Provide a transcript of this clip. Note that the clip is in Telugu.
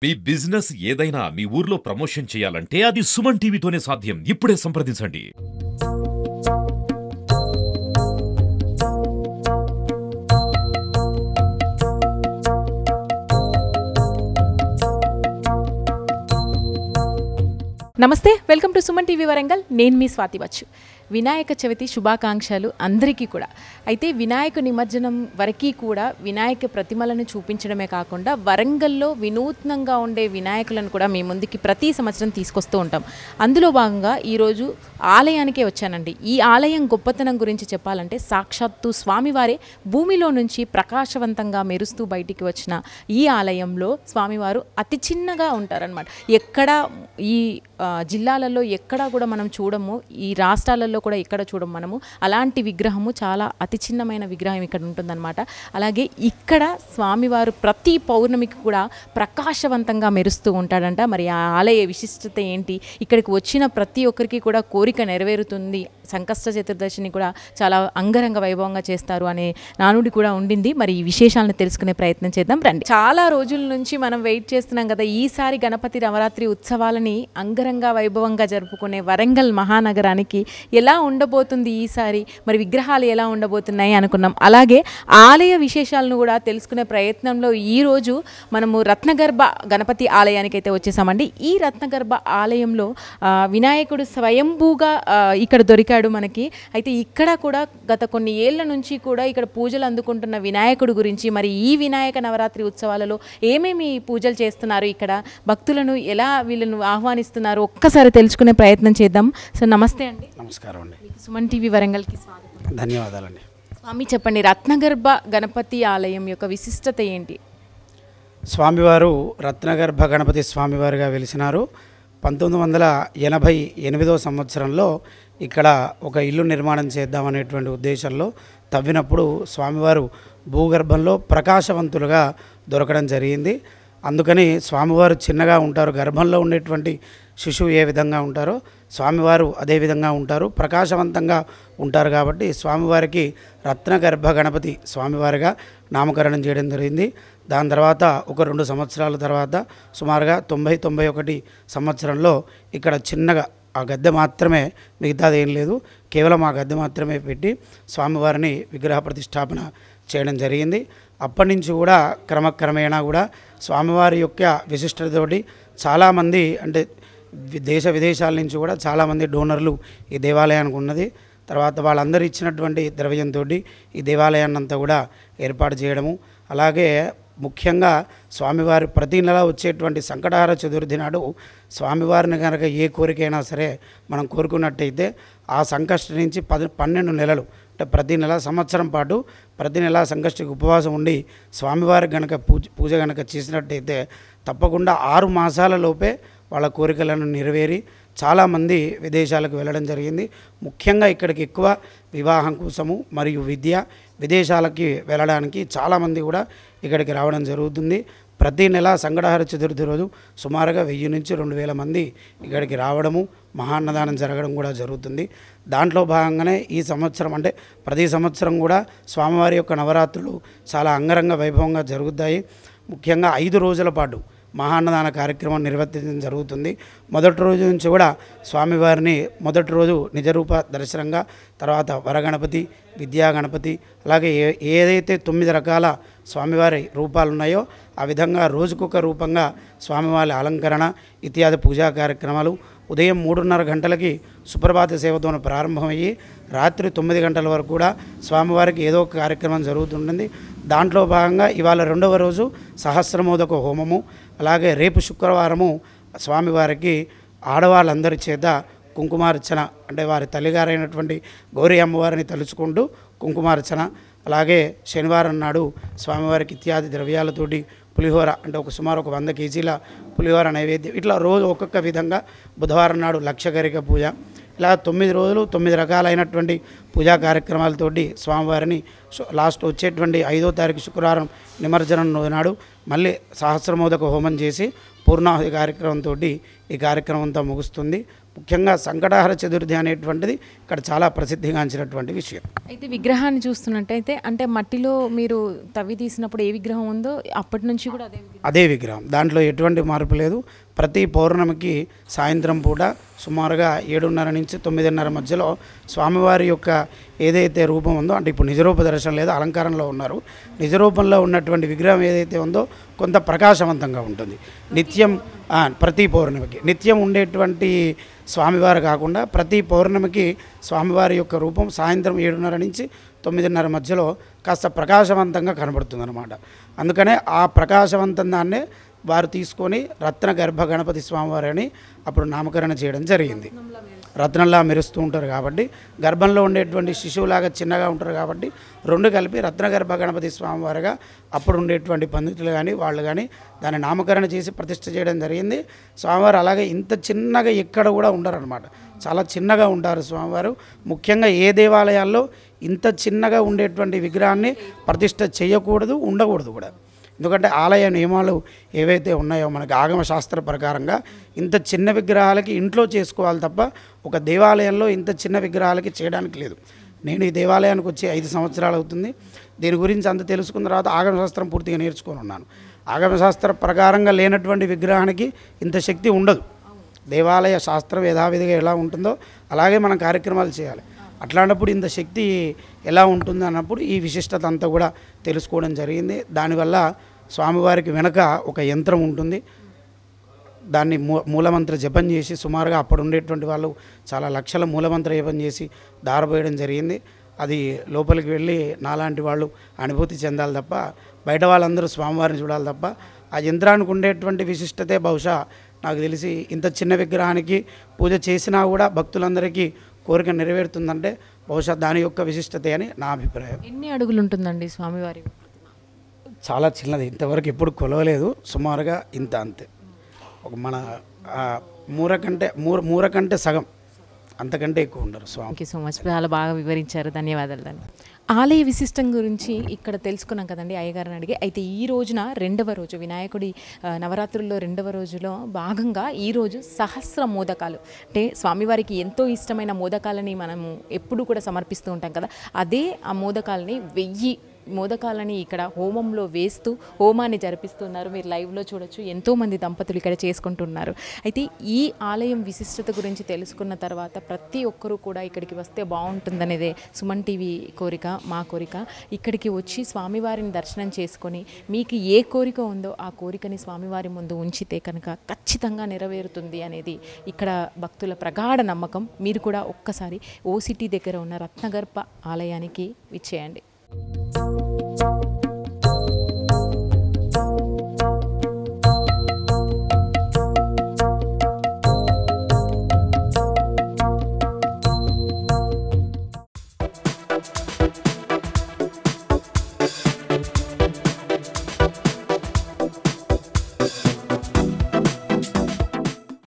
మీ బిజినెస్ ఏదైనా మీ ఊర్లో ప్రమోషన్ చేయాలంటే అది సుమన్ టీవీతోనే సాధ్యం. ఇప్పుడే సంప్రదించండి. నమస్తే, welcome to Suman TV Warangal. నేను మీ స్వాతి వచ్చు. వినాయక చవితి శుభాకాంక్షలు అందరికీ కూడా. అయితే వినాయక నిమజ్జనం వరకు కూడా వినాయక ప్రతిమలను చూపించడమే కాకుండా వరంగల్లో వినూత్నంగా ఉండే వినాయకులను కూడా మీ ముందుకి ప్రతి సంవత్సరం తీసుకొస్తూ ఉంటాం. అందులో భాగంగా ఈరోజు ఆలయానికే వచ్చానండి. ఈ ఆలయం గొప్పతనం గురించి చెప్పాలంటే సాక్షాత్తు స్వామివారే భూమిలో నుంచి ప్రకాశవంతంగా మెరుస్తూ బయటికి వచ్చిన ఈ ఆలయంలో స్వామివారు అతి చిన్నగా ఉంటారనమాట. ఎక్కడ ఈ జిల్లాలలో ఎక్కడా కూడా మనం చూడము, ఈ రాష్ట్రాలలో కూడా ఎక్కడ చూడము మనము. అలాంటి విగ్రహము, చాలా అతి చిన్నమైన విగ్రహం ఇక్కడ ఉంటుందన్నమాట. అలాగే ఇక్కడ స్వామివారు ప్రతి పౌర్ణమికి కూడా ప్రకాశవంతంగా మెరుస్తూ ఉంటాడంట. మరి ఆ ఆలయ విశిష్టత ఏంటి, ఇక్కడికి వచ్చిన ప్రతి ఒక్కరికి కూడా కోరిక నెరవేరుతుంది, సంకష్ట చతుర్దశిని కూడా చాలా అంగరంగ వైభవంగా చేస్తారు అనే నానుడి కూడా ఉండింది. మరి ఈ విశేషాలను తెలుసుకునే ప్రయత్నం చేద్దాం రండి. చాలా రోజుల నుంచి మనం వెయిట్ చేస్తున్నాం కదా, ఈసారి గణపతి నవరాత్రి ఉత్సవాలని అంగరంగ వైభవంగా జరుపుకునే వరంగల్ మహానగరానికి ఎలా ఉండబోతుంది ఈసారి, మరి విగ్రహాలు ఎలా ఉండబోతున్నాయి అనుకున్నాం. అలాగే ఆలయ విశేషాలను కూడా తెలుసుకునే ప్రయత్నంలో ఈరోజు మనము రత్నగర్భ గణపతి ఆలయానికి అయితే వచ్చేసామండి. ఈ రత్నగర్భ ఆలయంలో వినాయకుడు స్వయంభూగా ఇక్కడ దొరికాడు మనకి. అయితే ఇక్కడ కూడా గత కొన్ని ఏళ్ల నుంచి కూడా ఇక్కడ పూజలు అందుకుంటున్న వినాయకుడు గురించి, మరి ఈ వినాయక నవరాత్రి ఉత్సవాలలో ఏమేమి పూజలు చేస్తున్నారు, ఇక్కడ భక్తులను ఎలా వీళ్ళను ఆహ్వానిస్తున్నారు ఒక్కసారి తెలుసుకునే ప్రయత్నం చేద్దాం. సో నమస్తే అండి. నమస్కారం అండి. సుమన్ టీవీ వరంగల్కి స్వాగతం. ధన్యవాదాలండి. స్వామి చెప్పండి, రత్నగర్భ గణపతి ఆలయం యొక్క విశిష్టత ఏంటి? స్వామివారు రత్నగర్భ గణపతి స్వామివారిగా వెలిసినారు. 1988 సంవత్సరంలో ఇక్కడ ఒక ఇల్లు నిర్మాణం చేద్దామనేటువంటి ఉద్దేశంలో తవ్వినప్పుడు స్వామివారు భూగర్భంలో ప్రకాశవంతులుగా దొరకడం జరిగింది. అందుకని స్వామివారు చిన్నగా ఉంటారు, గర్భంలో ఉండేటువంటి శిశువు ఏ విధంగా ఉంటారో స్వామివారు అదే విధంగా ఉంటారు, ప్రకాశవంతంగా ఉంటారు. కాబట్టి స్వామివారికి రత్నగర్భ గణపతి స్వామివారిగా నామకరణం చేయడం జరిగింది. దాని తర్వాత ఒక 2 సంవత్సరాల తర్వాత సుమారుగా 90-91 సంవత్సరంలో ఇక్కడ చిన్నగా ఆ గద్దె మాత్రమే, మిగతాది ఏం లేదు, కేవలం ఆ గద్దె మాత్రమే పెట్టి స్వామివారిని విగ్రహ ప్రతిష్టాపన చేయడం జరిగింది. అప్పటి నుంచి కూడా క్రమక్రమేణా కూడా స్వామివారి యొక్క విశిష్టతతోటి చాలామంది, అంటే దేశ విదేశాల నుంచి కూడా చాలామంది డోనర్లు ఈ దేవాలయానికి ఉన్నది. తర్వాత వాళ్ళందరూ ఇచ్చినటువంటి ద్రవ్యంతో ఈ దేవాలయాన్ని అంతా కూడా ఏర్పాటు చేయడము. అలాగే ముఖ్యంగా స్వామివారి ప్రతి నెల వచ్చేటువంటి సంకటహార చతుర్థి నాడు స్వామివారిని కనుక ఏ కోరికైనా సరే మనం కోరుకున్నట్టయితే ఆ సంకష్టి నుంచి 12 నెలలు, అంటే ప్రతి నెల సంవత్సరం పాటు ప్రతి నెల సంకష్టికి ఉపవాసం ఉండి స్వామివారికి కనుక పూజ కనుక చేసినట్టయితే తప్పకుండా 6 మాసాల లోపే వాళ్ళ కోరికలను నెరవేరి చాలామంది విదేశాలకు వెళ్ళడం జరిగింది. ముఖ్యంగా ఇక్కడికి ఎక్కువ వివాహం కోసము మరియు విదేశాలకి వెళ్ళడానికి చాలామంది కూడా ఇక్కడికి రావడం జరుగుతుంది. ప్రతి నెల సంకటహార చతుర్థి రోజు సుమారుగా 1000 నుంచి 2000 మంది ఇక్కడికి రావడము, మహాన్నదానం జరగడం కూడా జరుగుతుంది. దాంట్లో భాగంగానే ఈ సంవత్సరం, అంటే ప్రతి సంవత్సరం కూడా స్వామివారి యొక్క నవరాత్రులు చాలా అంగరంగ వైభవంగా జరుగుతాయి. ముఖ్యంగా 5 రోజుల పాటు మహాన్నదాన కార్యక్రమం నిర్వర్తించడం జరుగుతుంది. మొదటి రోజు నుంచి కూడా స్వామివారిని మొదటి రోజు నిజరూప దర్శనంగా, తర్వాత వరగణపతి, విద్యా గణపతి, అలాగే ఏదైతే 9 రకాల స్వామివారి రూపాలు ఉన్నాయో ఆ విధంగా రోజుకొక రూపంగా స్వామివారి అలంకరణ ఇత్యాది పూజా కార్యక్రమాలు ఉదయం 3:30 గంటలకి సుప్రభాత సేవతో ప్రారంభమయ్యి రాత్రి 9 గంటల వరకు కూడా స్వామివారికి ఏదో ఒక కార్యక్రమం జరుగుతుంటుంది. దాంట్లో భాగంగా ఇవాళ 2వ రోజు సహస్రమోదక హోమము, అలాగే రేపు శుక్రవారము స్వామివారికి ఆడవాళ్ళందరి చేత కుంకుమార్చన, అంటే వారి తల్లిగారైనటువంటి గౌరీ అమ్మవారిని తలుచుకుంటూ కుంకుమార్చన, అలాగే శనివారం నాడు స్వామివారికి ఇత్యాది ద్రవ్యాలతోటి పులిహోర, అంటే సుమారు 100 కేజీల పులిహోర నైవేద్యం, ఇట్లా రోజు ఒక్కొక్క విధంగా. బుధవారం నాడు లక్షగరిక పూజ, ఇలా 9 రోజులు 9 రకాలైనటువంటి పూజా కార్యక్రమాలతోటి స్వామివారిని లాస్ట్ వచ్చేటువంటి 5వ తారీఖు శుక్రవారం నిమజ్జనం నాడు మళ్ళీ సహస్రమోదక హోమం చేసి పూర్ణాహుతి కార్యక్రమంతో ఈ కార్యక్రమం అంతా ముగుస్తుంది. ముఖ్యంగా సంకటహర చతుర్థి అనేటువంటిది ఇక్కడ చాలా ప్రసిద్ధిగాంచినటువంటి విషయం. అయితే విగ్రహాన్ని చూస్తున్నట్టయితే అంటే మట్టిలో మీరు తవ్వి తీసినప్పుడు ఏ విగ్రహం ఉందో అప్పటి నుంచి కూడా అదే విగ్రహం, దాంట్లో ఎటువంటి మార్పు లేదు. ప్రతి పౌర్ణమికి సాయంత్రం పూట సుమారుగా 7:30 నుంచి 9:30 మధ్యలో స్వామివారి యొక్క ఏదైతే రూపం ఉందో, అంటే ఇప్పుడు నిజరూప దర్శనం లేదు, అలంకారంలో ఉన్నారు, నిజరూపంలో ఉన్నటువంటి విగ్రహం ఏదైతే ఉందో కొంత ప్రకాశవంతంగా ఉంటుంది. నిత్యం ప్రతి పౌర్ణమికి నిత్యం ఉండేటువంటి స్వామివారు కాకుండా ప్రతి పౌర్ణమికి స్వామివారి యొక్క రూపం సాయంత్రం 7:30 నుంచి 9:30 మధ్యలో కాస్త ప్రకాశవంతంగా కనబడుతుందన్నమాట. అందుకనే ఆ ప్రకాశవంతం దాన్నే వారు తీసుకొని రత్న గర్భ గణపతి స్వామివారి అని అప్పుడు నామకరణ చేయడం జరిగింది. రత్నంలా మెరుస్తూ ఉంటారు కాబట్టి, గర్భంలో ఉండేటువంటి శిశువులాగా చిన్నగా ఉంటారు కాబట్టి రెండు కలిపి రత్నగర్భ గణపతి స్వామివారిగా అప్పుడు ఉండేటువంటి పండితులు కానీ వాళ్ళు కానీ దాన్ని నామకరణ చేసి ప్రతిష్ఠ చేయడం జరిగింది. స్వామివారు అలాగే ఇంత చిన్నగా ఎక్కడ కూడా ఉండరు అనమాట, చాలా చిన్నగా ఉంటారు స్వామివారు. ముఖ్యంగా ఏ దేవాలయాల్లో ఇంత చిన్నగా ఉండేటువంటి విగ్రహాన్ని ప్రతిష్ఠ చేయకూడదు, ఉండకూడదు కూడా. ఎందుకంటే ఆలయ నియమాలు ఏవైతే ఉన్నాయో మనకి ఆగమ శాస్త్ర ప్రకారంగా ఇంత చిన్న విగ్రహాలకి ఇంట్లో చేసుకోవాలి తప్ప ఒక దేవాలయంలో ఇంత చిన్న విగ్రహాలకి చేయడానికి లేదు. నేను ఈ దేవాలయానికి వచ్చి 5 సంవత్సరాలు అవుతుంది. దీని గురించి అంత తెలుసుకున్న తర్వాత ఆగమశాస్త్రం పూర్తిగా నేర్చుకొని ఉన్నాను. ఆగమశాస్త్ర ప్రకారంగా లేనటువంటి విగ్రహానికి ఇంత శక్తి ఉండదు. దేవాలయ శాస్త్రం యథావిధిగా ఎలా ఉంటుందో అలాగే మనం కార్యక్రమాలు చేయాలి. అట్లాంటప్పుడు ఇంత శక్తి ఎలా ఉంటుంది అన్నప్పుడు ఈ విశిష్టత అంతా కూడా తెలుసుకోవడం జరిగింది. దానివల్ల స్వామివారికి వెనక ఒక యంత్రం ఉంటుంది, దాన్ని మూలమంత్ర జపం చేసి సుమారుగా అప్పుడు ఉండేటువంటి వాళ్ళు చాలా లక్షల మూలమంత్ర జపం చేసి దారపోయడం జరిగింది. అది లోపలికి వెళ్ళి నాలాంటి వాళ్ళు అనుభూతి చెందాలి తప్ప బయట వాళ్ళందరూ స్వామివారిని చూడాలి తప్ప ఆ యంత్రానికి ఉండేటువంటి విశిష్టతే బహుశా నాకు తెలిసి ఇంత చిన్న విగ్రహానికి పూజ చేసినా కూడా భక్తులందరికీ కోరిక నెరవేరుతుందంటే బహుశా దాని యొక్క విశిష్టత అని నా అభిప్రాయం. ఎన్ని అడుగులు ఉంటుందండి స్వామివారి? చాలా చిన్నది, ఇంతవరకు ఎప్పుడు కొలవలేదు, సుమారుగా ఇంత అంతే. ఒక మన మూర కంటే సగం, అంతకంటే ఎక్కువ ఉండరు స్వామి. థ్యాంక్ యూ సో మచ్, చాలా బాగా వివరించారు, ధన్యవాదాలు అండి. ఆలయ విశిష్టం గురించి ఇక్కడ తెలుసుకున్నాం కదండి అయ్యగారిని అడిగి. అయితే ఈ రోజున 2వ రోజు వినాయకుడి నవరాత్రుల్లో 2వ రోజులో భాగంగా ఈరోజు సహస్ర మోదకాలు, అంటే స్వామివారికి ఎంతో ఇష్టమైన మోదకాలని మనము ఎప్పుడు కూడా సమర్పిస్తూ ఉంటాం కదా, అదే ఆ మోదకాలని 1000 మోదకాలని ఇక్కడ హోమంలో వేస్తూ హోమాన్ని జరిపిస్తున్నారు. మీరు లైవ్లో చూడొచ్చు, ఎంతోమంది దంపతులు ఇక్కడ చేసుకుంటున్నారు. అయితే ఈ ఆలయం విశిష్టత గురించి తెలుసుకున్న తర్వాత ప్రతి ఒక్కరూ కూడా ఇక్కడికి వస్తే బాగుంటుందనేదే సుమన్ టీవీ కోరిక, మా కోరిక. ఇక్కడికి వచ్చి స్వామివారిని దర్శనం చేసుకొని మీకు ఏ కోరిక ఉందో ఆ కోరికని స్వామివారి ముందు ఉంచితే కనుక ఖచ్చితంగా నెరవేరుతుంది అనేది ఇక్కడ భక్తుల ప్రగాఢ నమ్మకం. మీరు కూడా ఒక్కసారి ఓసిటీ దగ్గర ఉన్న రత్నగర్భ ఆలయానికి విచ్చేయండి.